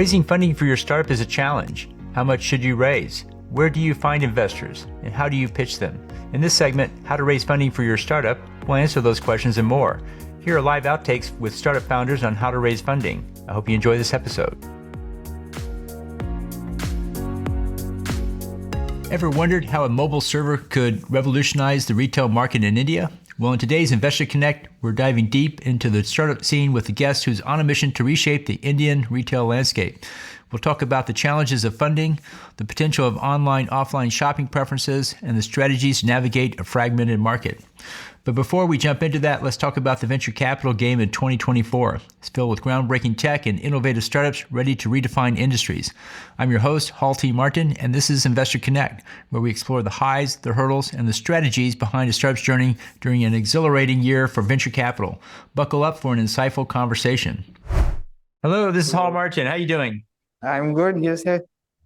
Raising funding for your startup is a challenge. How much should you raise? Where do you find investors? And how do you pitch them? In this segment, How to Raise Funding for Your Startup, we'll answer those questions and more. Here are live outtakes with startup founders on how to raise funding. I hope you enjoy this episode. Ever wondered how a mobile server could revolutionize the retail market in India? Well, in today's Investor Connect, we're diving deep into the startup scene with a guest who's on a mission to reshape the Indian retail landscape. We'll talk about the challenges of funding, the potential of online-offline shopping preferences, and the strategies to navigate a fragmented market. But before we jump into that, let's talk about the venture capital game in 2024. It's filled with groundbreaking tech and innovative startups ready to redefine industries. I'm your host, Hall T. Martin, and this is Investor Connect, where we explore the highs, the hurdles, and the strategies behind a startup's journey during an exhilarating year for venture capital. Buckle up for an insightful conversation. Hello, this is Hall Martin. How are you doing? I'm good, Yusuf.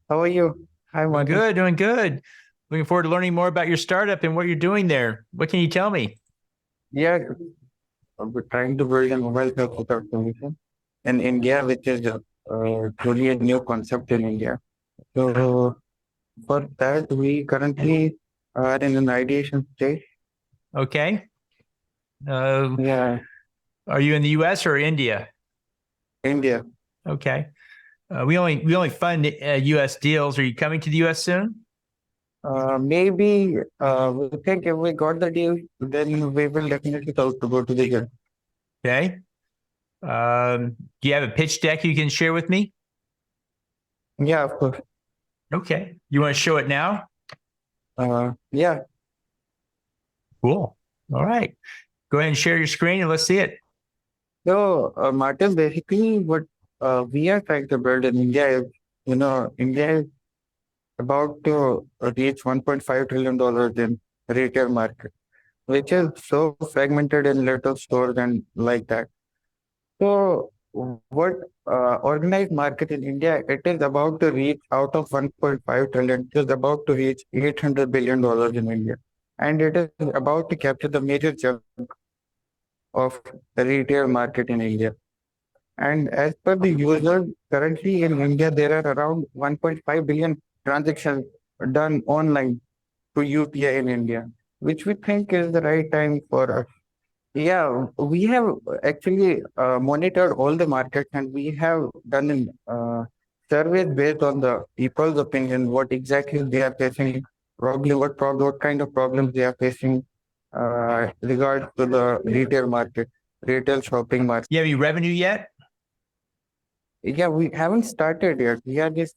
How are you? Hi, Martin. Doing good. Looking forward to learning more about your startup and what you're doing there. What can you tell me? Yeah, we're trying to build a mobile health solution in India, which is truly a new concept in India. So for that, we currently are in an ideation stage. Okay. Yeah, Are you in the U.S. or India? India. Okay. We only fund U.S. deals. Are you coming to the U.S. soon? Maybe we think if we got the deal, then we will definitely talk to go to the year. Okay. Do you have a pitch deck you can share with me? Yeah, of course. Okay. You want to show it now? Yeah. Cool. All right. Go ahead and share your screen and let's see it. So, Martin, basically what we are trying to build in India is, India is about to reach $1.5 trillion in retail market, which is so fragmented in little stores and like that. So what organized market in India, it is about to reach out of 1.5 trillion, it is about to reach $800 billion in India. And it is about to capture the major chunk of the retail market in India. And as per the users, currently in India, there are around 1.5 billion transactions done online to UPI in India, which we think is the right time for us. Yeah, we have actually monitored all the markets and we have done surveys based on the people's opinion, what exactly they are facing, probably what kind of problems they are facing regards to the retail market, retail shopping market. You have any revenue yet? Yeah, we haven't started yet. We are just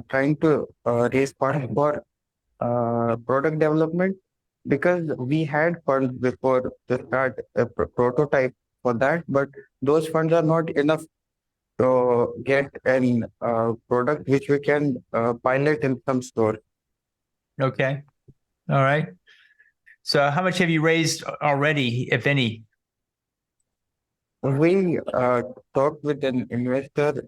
trying to raise funds for product development because we had funds before to start a prototype for that, but those funds are not enough to get an product which we can pilot in some store. Okay. All right. So how much have you raised already, if any? We talked with an investor.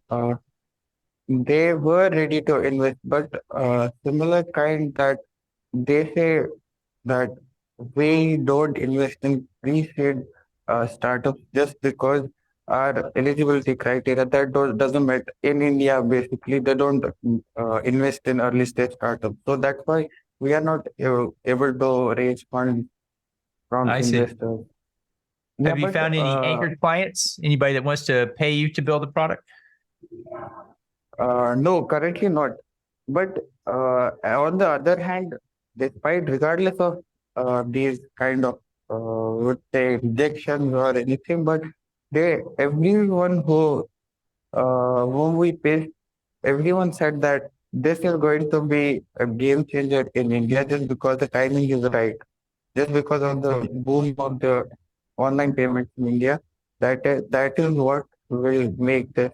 They were ready to invest, but similar kind that they say that we don't invest in pre-seed startups just because our eligibility criteria doesn't meet in India. Basically, they don't invest in early stage startups, so that's why we are not able to raise funds from I see. investors. Have you found any anchor clients? Anybody that wants to pay you to build a product? No, currently not. But on the other hand, despite regardless of these kind of would say rejections or anything, but everyone whom we pitched, everyone said that this is going to be a game changer in India just because the timing is right, just because of the boom of the online payments in India. That is what will make this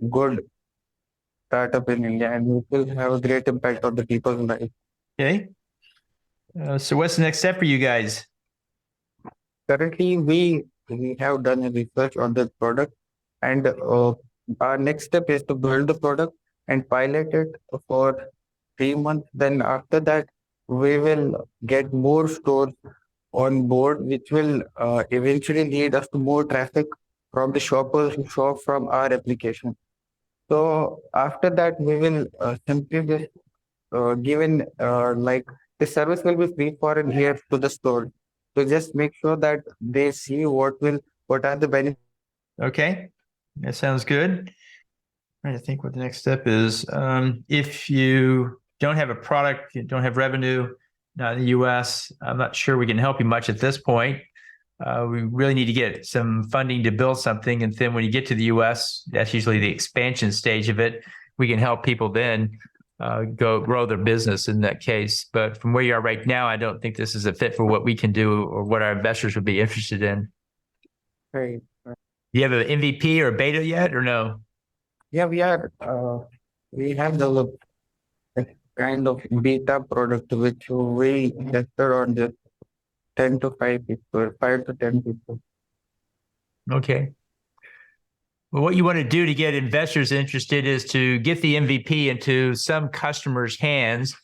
good startup in India, and it will have a great impact on the people's life. Okay. So what's the next step for you guys? Currently, we have done a research on this product, and our next step is to build the product and pilot it for 3 months. Then after that, we will get more stores on board, which will eventually lead us to more traffic from the shoppers who shop from our application. So after that, we will simply just given like the service will be free for a year to the store. So just make sure that they see what are the benefits. Okay, that sounds good. Trying to think what the next step is. If you don't have a product, you don't have revenue, not in the US, I'm not sure we can help you much at this point. We really need to get some funding to build something. And then when you get to the US, that's usually the expansion stage of it. We can help people then go grow their business in that case. But from where you are right now, I don't think this is a fit for what we can do or what our investors would be interested in. Right. Do you have an MVP or a beta yet or no? Yeah, we have developed a kind of beta product which we tested on just 10 to 5 people, 5 to 10 people. Okay. Well, what you want to do to get investors interested is to get the MVP into some customers' hands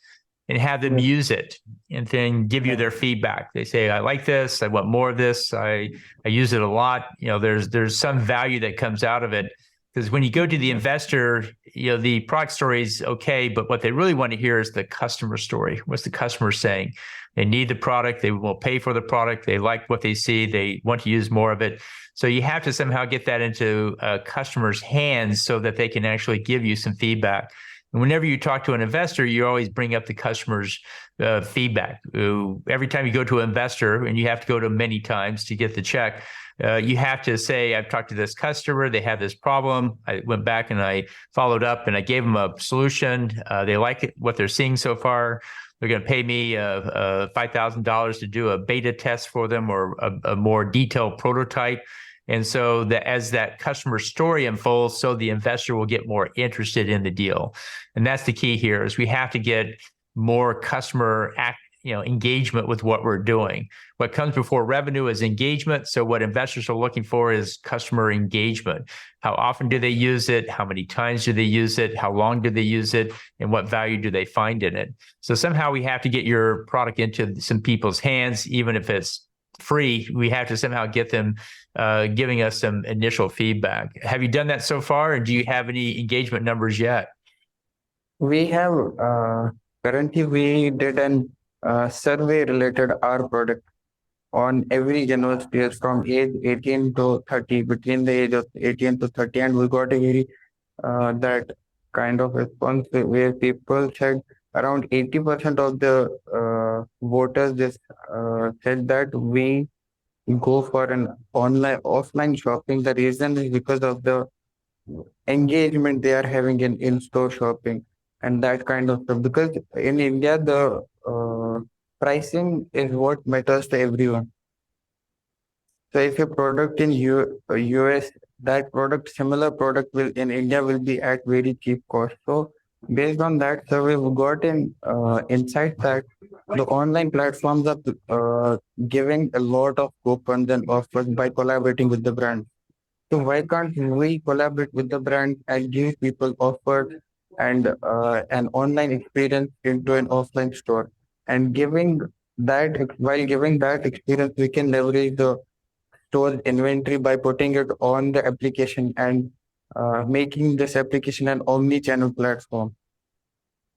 and have them Yes. use it and then give you their feedback. They say, I like this, I want more of this, I use it a lot. There's some value that comes out of it. Because when you go to the investor, the product story is okay, but what they really want to hear is the customer story. What's the customer saying? They need the product, they will pay for the product, they like what they see, they want to use more of it. So you have to somehow get that into a customer's hands so that they can actually give you some feedback. And whenever you talk to an investor, you always bring up the customer's feedback. Every time you go to an investor, and you have to go to many times to get the check, you have to say, I've talked to this customer, they have this problem. I went back and I followed up and I gave them a solution. They like it, what they're seeing so far. They're going to pay me $5,000 to do a beta test for them or a more detailed prototype. And so that as that customer story unfolds, so the investor will get more interested in the deal. And that's the key here is we have to get more customer engagement with what we're doing. What comes before revenue is engagement. So what investors are looking for is customer engagement. How often do they use it? How many times do they use it? How long do they use it? And what value do they find in it? So somehow we have to get your product into some people's hands, even if it's free. We have to somehow get them giving us some initial feedback. Have you done that so far? And do you have any engagement numbers yet? We have currently we did an survey related our product on every university from age 18 to 30, between the age of 18 to 30, and we got a very that kind of response where people said around 80% of the voters just said that we go for an online offline shopping. The reason is because of the engagement they are having in in-store shopping and that kind of stuff. Because in India, the pricing is what matters to everyone. So if a product in US, that product, similar product will in India will be at very cheap cost. So based on that survey, we got an insight that the online platforms are giving a lot of coupons and offers by collaborating with the brand. So why can't we collaborate with the brand and give people offers and an online experience into an offline store? And while giving that experience, we can leverage the store's inventory by putting it on the application and making this application an omni-channel platform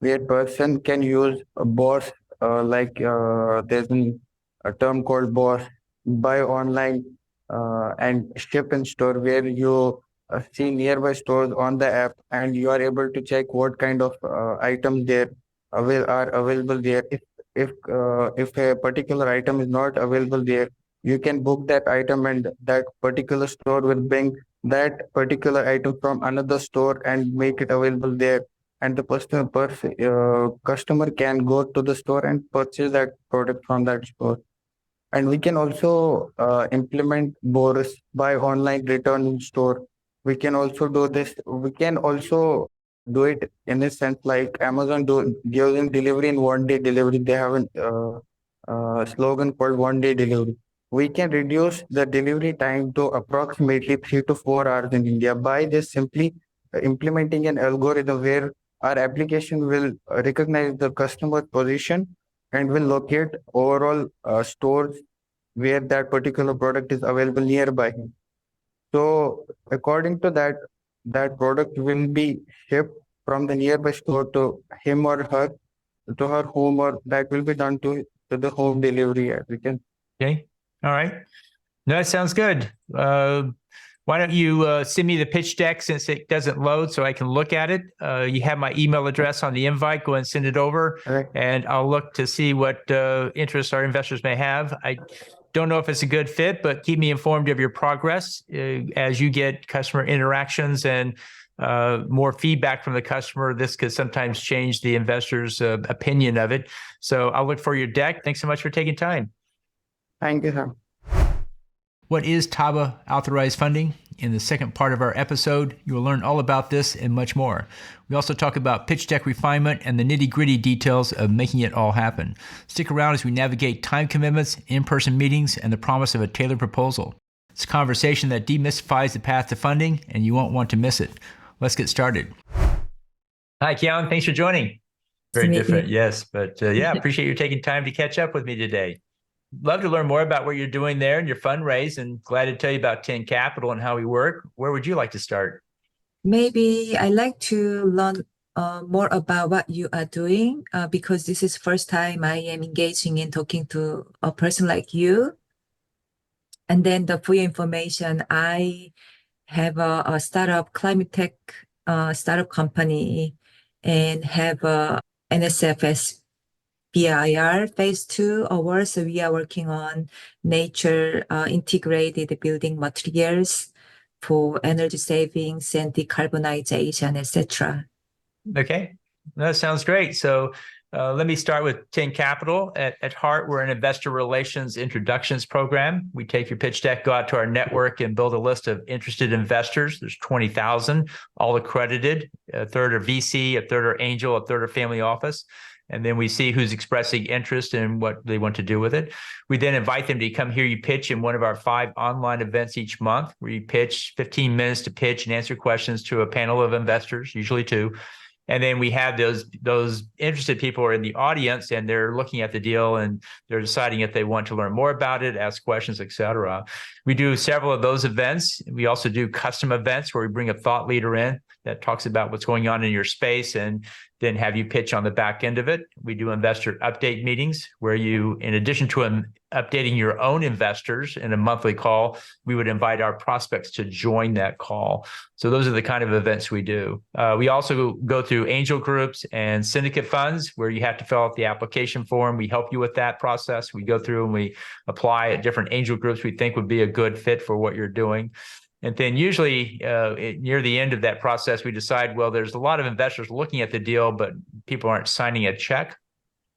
where person can use a boss there's a term called boss buy online and ship in store where you see nearby stores on the app and you are able to check what kind of items there are available there. If a particular item is not available there, you can book that item and that particular store will bring that particular item from another store and make it available there, and the customer can go to the store and purchase that product from that store. And we can also implement Boris by online return in store. We can also do this. We can also do it in a sense like Amazon gives delivery in 1 day delivery. They have a slogan called 1 day delivery. We can reduce the delivery time to approximately 3 to 4 hours in India by just simply implementing an algorithm where our application will recognize the customer position and will locate overall stores where that particular product is available nearby him. So according to that, that product will be shipped from the nearby store to him or her, to her home, or that will be done to the home delivery as we can. Okay. All right. No, that sounds good. Why don't you send me the pitch deck since it doesn't load so I can look at it? You have my email address on the invite. Go ahead and send it over, Right. and I'll look to see what interests our investors may have. I don't know if it's a good fit, but keep me informed of your progress as you get customer interactions and more feedback from the customer. This could sometimes change the investor's opinion of it. So I'll look for your deck. Thanks so much for taking time. Thank you, sir. What is TABA authorized funding? In the second part of our episode, you will learn all about this and much more. We also talk about pitch deck refinement and the nitty-gritty details of making it all happen. Stick around as we navigate time commitments, in-person meetings, and the promise of a tailored proposal. It's a conversation that demystifies the path to funding, and you won't want to miss it. Let's get started. Hi, Keon. Thanks for joining. Very different, yes. But yeah, appreciate you taking time to catch up with me today. Love to learn more about what you're doing there and your fundraise, and glad to tell you about 10 Capital and how we work. Where would you like to start? Maybe I like to learn more about what you are doing because this is first time I am engaging in talking to a person like you. And then for your information, I have a startup, climate tech startup company, and have a NSFS BIR phase 2 award. So we are working on nature integrated building materials for energy savings and decarbonization, etc. Okay, that sounds great. So let me start with 10 Capital. At heart, we're an investor relations introductions program. We take your pitch deck, go out to our network, and build a list of interested investors. There's 20,000, all accredited. A third are VC, a third are angel, a third are family office. And then we see who's expressing interest in what they want to do with it. We then invite them to come hear you pitch in one of our 5 online events each month, where you pitch 15 minutes to pitch and answer questions to a panel of investors, usually 2. And then we have those interested people are in the audience, and they're looking at the deal and they're deciding if they want to learn more about it, ask questions, etc. We do several of those events. We also do custom events where we bring a thought leader in that talks about what's going on in your space and then have you pitch on the back end of it. We do investor update meetings where you, in addition to updating your own investors in a monthly call, we would invite our prospects to join that call. So those are the kind of events we do. We also go through angel groups and syndicate funds where you have to fill out the application form. We help you with that process. We go through and we apply at different angel groups we think would be a good fit for what you're doing. And then usually near the end of that process, we decide, well, there's a lot of investors looking at the deal, but people aren't signing a check.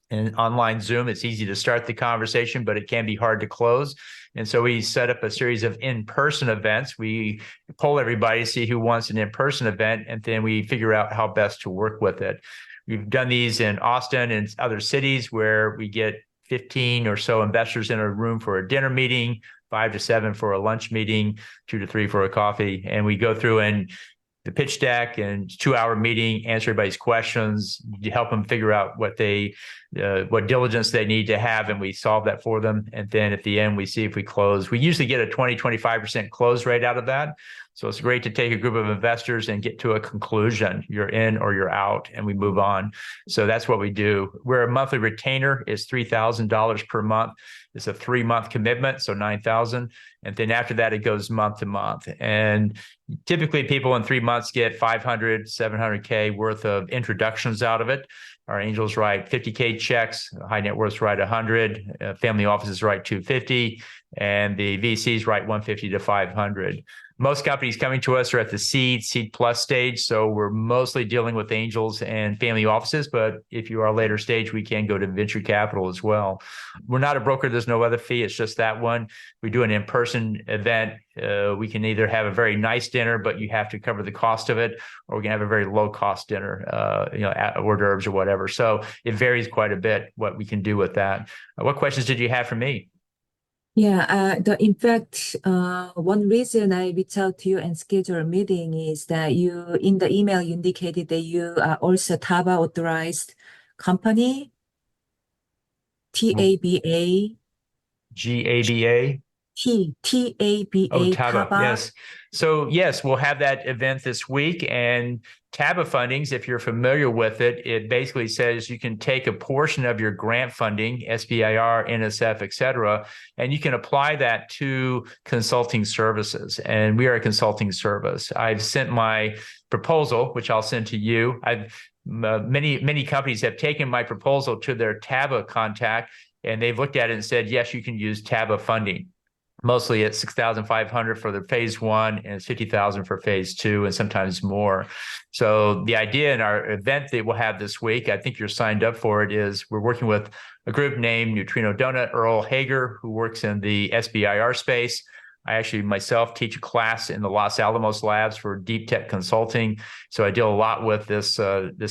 And online Zoom, it's easy to start the conversation, but it can be hard to close. And so we set up a series of in-person events. We poll everybody to see who wants an in-person event, and then we figure out how best to work with it. We've done these in Austin and other cities where we get 15 or so investors in a room for a dinner meeting, 5 to 7 for a lunch meeting, 2 to 3 for a coffee. And we go through and the pitch deck and 2-hour meeting, answer everybody's questions, help them figure out what diligence they need to have, and we solve that for them. And then at the end, we see if we close. We usually get a 20-25% close rate out of that. So it's great to take a group of investors and get to a conclusion. You're in or you're out, and we move on. So that's what we do. We're a monthly retainer is $3,000 per month. It's a 3-month commitment, so $9,000. And then after that, it goes month to month. And typically people in 3 months get 500, 700K worth of introductions out of it. Our angels write 50K checks, high net worths write 100, family offices write 250, and the VCs write 150 to 500. Most companies coming to us are at the seed plus stage. So we're mostly dealing with angels and family offices. But if you are later stage, we can go to venture capital as well. We're not a broker. There's no other fee. It's just that one. We do an in-person event. We can either have a very nice dinner, but you have to cover the cost of it, or we can have a very low cost dinner, hors d'oeuvres or whatever. So it varies quite a bit what we can do with that. What questions did you have for me? Yeah, in fact, one reason I reached out to you and schedule a meeting is that you, in the email, you indicated that you are also TABA authorized company, TABA. GABA. T-A-B-A, Oh, TABA, TABA. yes. So yes, we'll have that event this week. And TABA fundings, if you're familiar with it, it basically says you can take a portion of your grant funding, SBIR, NSF, et cetera, and you can apply that to consulting services. And we are a consulting service. I've sent my proposal, which I'll send to you. Many companies have taken my proposal to their TABA contact, and they've looked at it and said, yes, you can use TABA funding. Mostly it's 6,500 for the phase one and it's 50,000 for phase two and sometimes more. So the idea in our event that we'll have this week, I think you're signed up for it, is we're working with a group named Neutrino Donut, Earl Hager, who works in the SBIR space. I actually myself teach a class in the Los Alamos labs for deep tech consulting. So I deal a lot with this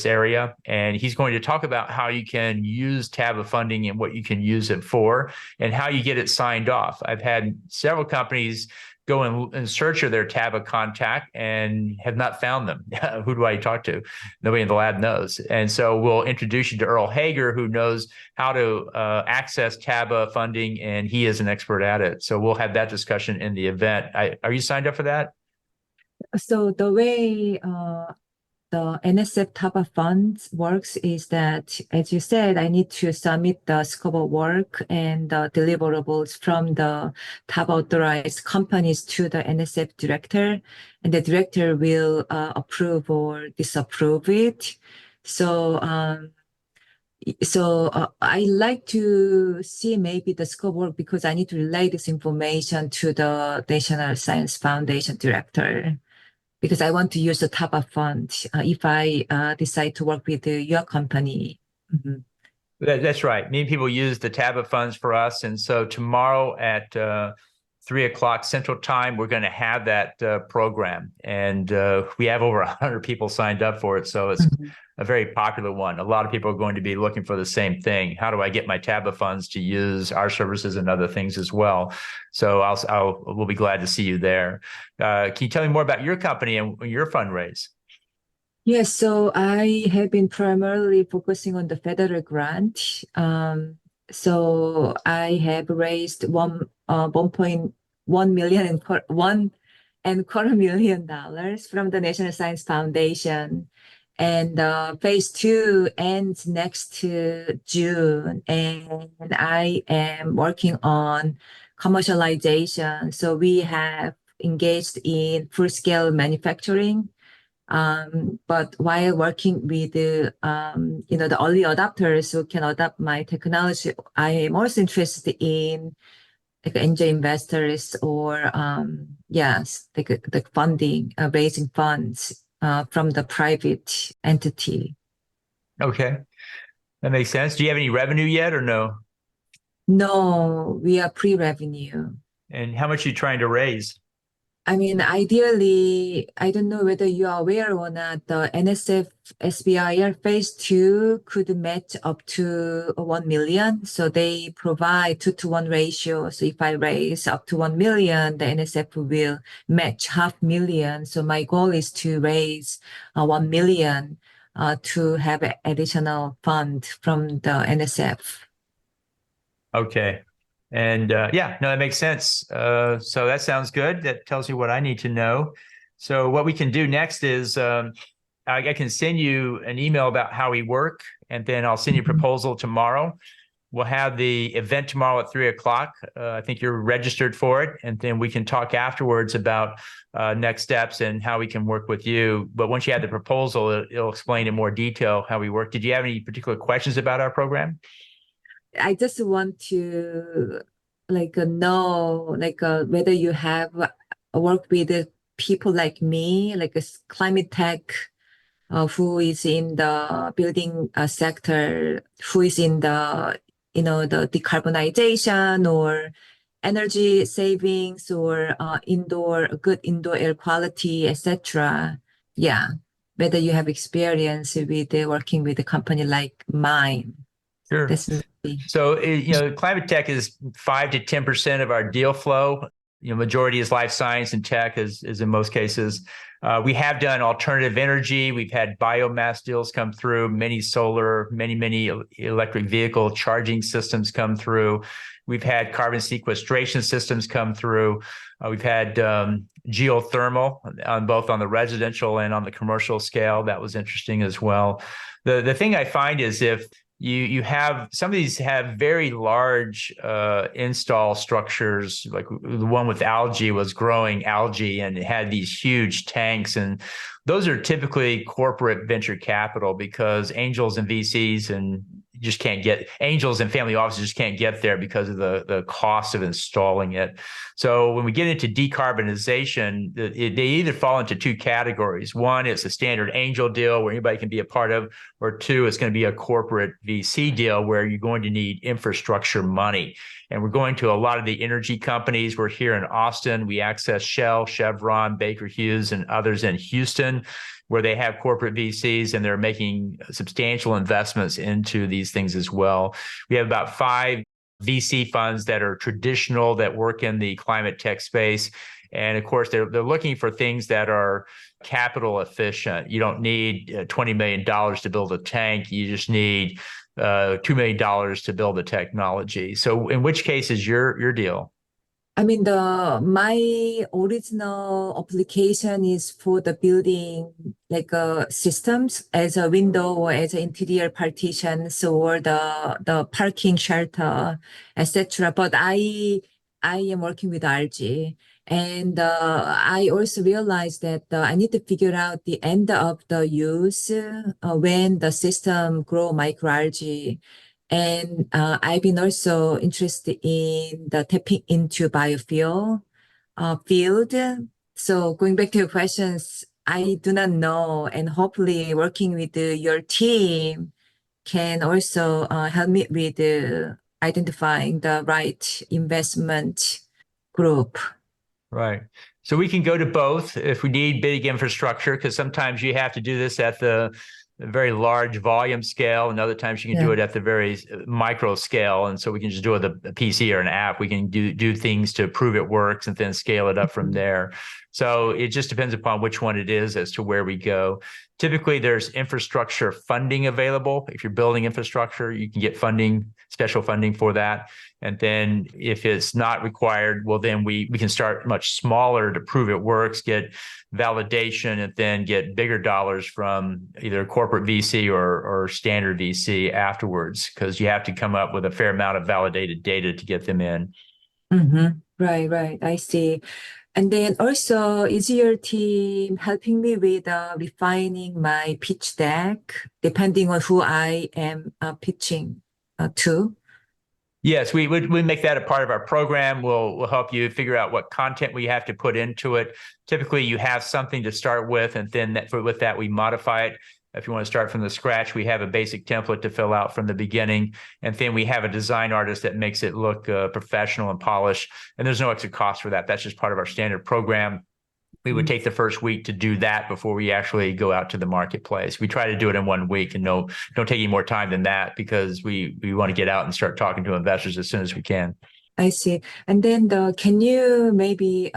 area. And he's going to talk about how you can use TABA funding and what you can use it for and how you get it signed off. I've had several companies go in search of their TABA contact and have not found them. Who do I talk to? Nobody in the lab knows. And so we'll introduce you to Earl Hager, who knows how to access TABA funding, and he is an expert at it. So we'll have that discussion in the event. Are you signed up for that? So the way the NSF TABA funds works is that, as you said, I need to submit the scope of work and the deliverables from the TABA authorized companies to the NSF director, and the director will approve or disapprove it. So, I like to see maybe the scope of work because I need to relay this information to the National Science Foundation director, because I want to use the TABA fund if I decide to work with your company. Mm-hmm. That's right. Many people use the TABA funds for us. And so tomorrow at 3:00 Central Time, we're going to have that program. And we have over 100 people signed up for it. So it's a very popular one. A lot of people are going to be looking for the same thing. How do I get my TABA funds to use our services and other things as well? So we'll be glad to see you there. Can you tell me more about your company and your fundraise? Yes, so I have been primarily focusing on the federal grant. So I have raised 1.1 million and $1.25 million from the National Science Foundation. And phase two ends next June, and I am working on commercialization. So we have engaged in full-scale manufacturing. But while working with the early adopters who can adopt my technology, I am also interested in like angel investors or the funding, raising funds from the private entity. Okay, that makes sense. Do you have any revenue yet or no? No, we are pre-revenue. And how much are you trying to raise? I mean, ideally, I don't know whether you are aware or not, the NSF SBIR phase two could match up to 1 million. So they provide 2-to-1 ratio. So if I raise up to 1 million, the NSF will match 500,000. So my goal is to raise 1 million to have an additional fund from the NSF. Okay. And that makes sense. So that sounds good. That tells me what I need to know. So what we can do next is I can send you an email about how we work, and then I'll send you a proposal tomorrow. We'll have the event tomorrow at 3:00. I think you're registered for it, and then we can talk afterwards about next steps and how we can work with you. But once you have the proposal, it'll explain in more detail how we work. Did you have any particular questions about our program? I just want to know whether you have worked with people like me, like a climate tech who is in the building sector, who is in the the decarbonization or energy savings or good indoor air quality, etc. Yeah, whether you have experience with working with a company like mine. Sure. So, climate tech is 5 to 10% of our deal flow. Majority is life science and tech, as in most cases. We have done alternative energy. We've had biomass deals come through, many solar, many electric vehicle charging systems come through. We've had carbon sequestration systems come through. We've had geothermal on both on the residential and on the commercial scale. That was interesting as well. The thing I find is if you have some of these have very large install structures, like the one with algae was growing algae and it had these huge tanks, and those are typically corporate venture capital because angels and VCs and just can't get angels and family offices just can't get there because of the cost of installing it. So when we get into decarbonization, they either fall into two categories. One, it's a standard angel deal where anybody can be a part of, or two, it's going to be a corporate VC deal where you're going to need infrastructure money. And we're going to a lot of the energy companies. We're here in Austin. We access Shell, Chevron, Baker Hughes, and others in Houston, where they have corporate VCs and they're making substantial investments into these things as well. We have about 5 VC funds that are traditional that work in the climate tech space. And of course, they're looking for things that are capital efficient. You don't need $20 million to build a tank. You just need $2 million to build the technology. So in which case is your deal? I mean, my original application is for the building like systems as a window or as an interior partitions or the parking shelter, etc. But I am working with RG, and I also realized that I need to figure out the end of the use when the system grow microalgae. And I've been also interested in the tapping into biofuel field. So going back to your questions, I do not know, and hopefully working with your team can also help me with identifying the right investment group. Right. So we can go to both if we need big infrastructure, because sometimes you have to do this at the very large volume scale, and other times you can do it at the very micro scale. And so we can just do it with a PC or an app. We can do things to prove it works and then scale it up from there. So it just depends upon which one it is as to where we go. Typically, there's infrastructure funding available. If you're building infrastructure, you can get funding, special funding for that. And then if it's not required, well, then we can start much smaller to prove it works, get validation, and then get bigger dollars from either corporate VC or standard VC afterwards, because you have to come up with a fair amount of validated data to get them in. Mm-hmm. Right. I see. And then also, is your team helping me with refining my pitch deck, depending on who I am pitching to? Yes, we make that a part of our program. We'll help you figure out what content we have to put into it. Typically, you have something to start with, and then with that, we modify it. If you want to start from the scratch, we have a basic template to fill out from the beginning, and then we have a design artist that makes it look professional and polished. And there's no extra cost for that. That's just part of our standard program. We would take the first week to do that before we actually go out to the marketplace. We try to do it in 1 week and don't take any more time than that, because we want to get out and start talking to investors as soon as we can. I see. And then can you maybe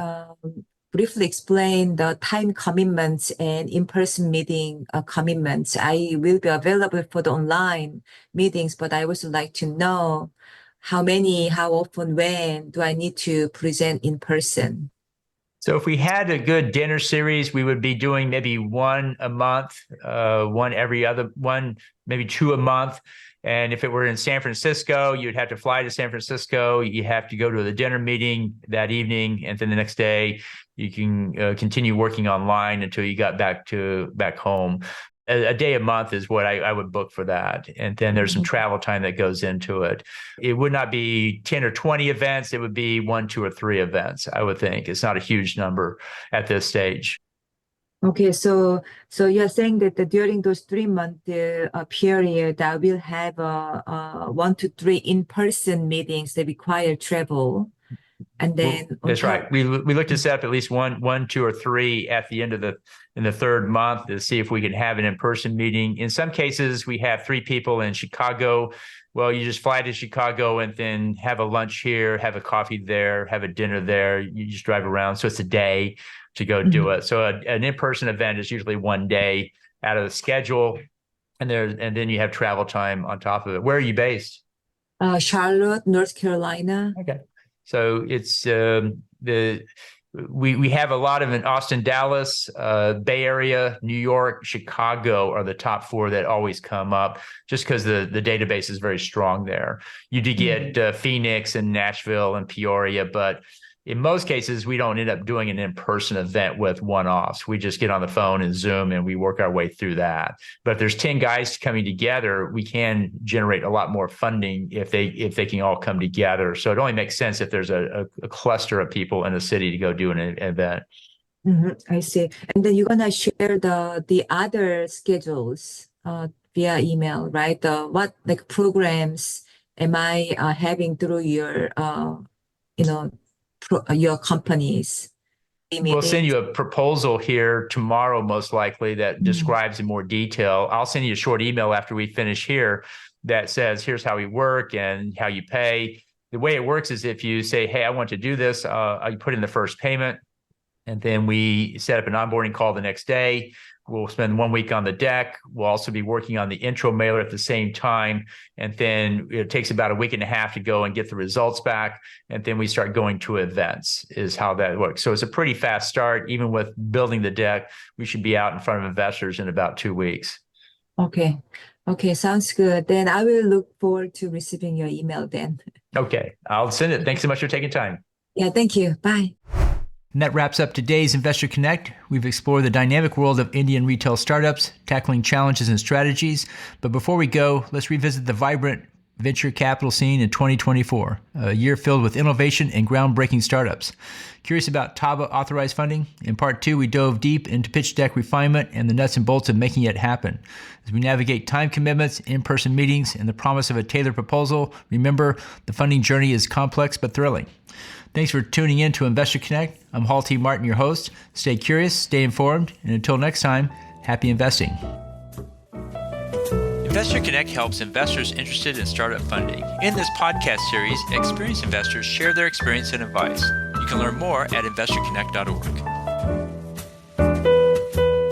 briefly explain the time commitments and in-person meeting commitments? I will be available for the online meetings, but I also like to know how many, how often, when do I need to present in person? So if we had a good dinner series, we would be doing maybe one a month, one every other, one, maybe 2 a month. And if it were in San Francisco, you'd have to fly to San Francisco. You have to go to the dinner meeting that evening. And then the next day, you can continue working online until you got back home. A day a month is what I would book for that. And then there's some travel time that goes into it. It would not be 10 or 20 events. It would be 1, 2, or 3 events, I would think. It's not a huge number at this stage. Okay, so you're saying that during those 3-month period, I will have 1 to 3 in-person meetings that require travel. And then that's right. We look to set up at least one, 2, or 3 at the end of in the 3rd month to see if we can have an in-person meeting. In some cases, we have 3 people in Chicago. Well, you just fly to Chicago and then have a lunch here, have a coffee there, have a dinner there. You just drive around. So it's a day. to go do it. So an in-person event is usually one day out of the schedule, and then you have travel time on top of it. Where are you based? Charlotte, North Carolina. Okay. So it's we have a lot of in Austin, Dallas, Bay Area, New York, Chicago are the top four that always come up just because the database is very strong there. You do get Phoenix and Nashville and Peoria, but in most cases, we don't end up doing an in-person event with one-offs. We just get on the phone and Zoom and we work our way through that. But if there's 10 guys coming together, we can generate a lot more funding if they can all come together. So it only makes sense if there's a cluster of people in the city to go do an event. I see. And then you're gonna share the other schedules via email, right? What like programs am I having through your your companies? We'll send you a proposal here tomorrow, most likely, that describes in more detail. I'll send you a short email after we finish here that says, here's how we work and how you pay. The way it works is if you say, hey, I want to do this, you put in the first payment, and then we set up an onboarding call the next day. We'll spend 1 week on the deck. We'll also be working on the intro mailer at the same time. And then it takes about a week and a half to go and get the results back. And then we start going to events is how that works. So it's a pretty fast start. Even with building the deck, we should be out in front of investors in about 2 weeks. Okay. Okay, sounds good. Then I will look forward to receiving your email then. Okay, I'll send it. Thanks so much for taking time. Yeah, thank you. Bye. And that wraps up today's Investor Connect. We've explored the dynamic world of Indian retail startups, tackling challenges and strategies. But before we go, let's revisit the vibrant venture capital scene in 2024, a year filled with innovation and groundbreaking startups. Curious about TABA authorized funding? In part 2, we dove deep into pitch deck refinement and the nuts and bolts of making it happen. As we navigate time commitments, in-person meetings, and the promise of a tailored proposal, remember, the funding journey is complex but thrilling. Thanks for tuning in to Investor Connect. I'm Hall T. Martin, your host. Stay curious, stay informed, and until next time, happy investing. Investor Connect helps investors interested in startup funding. In this podcast series, experienced investors share their experience and advice. You can learn more at investorconnect.org.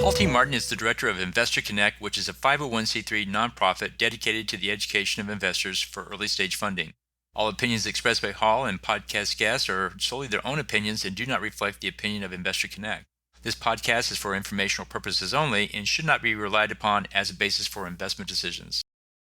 Hall T. Martin is the director of Investor Connect, which is a 501c3 nonprofit dedicated to the education of investors for early stage funding. All opinions expressed by Hall and podcast guests are solely their own opinions and do not reflect the opinion of Investor Connect. This podcast is for informational purposes only and should not be relied upon as a basis for investment decisions.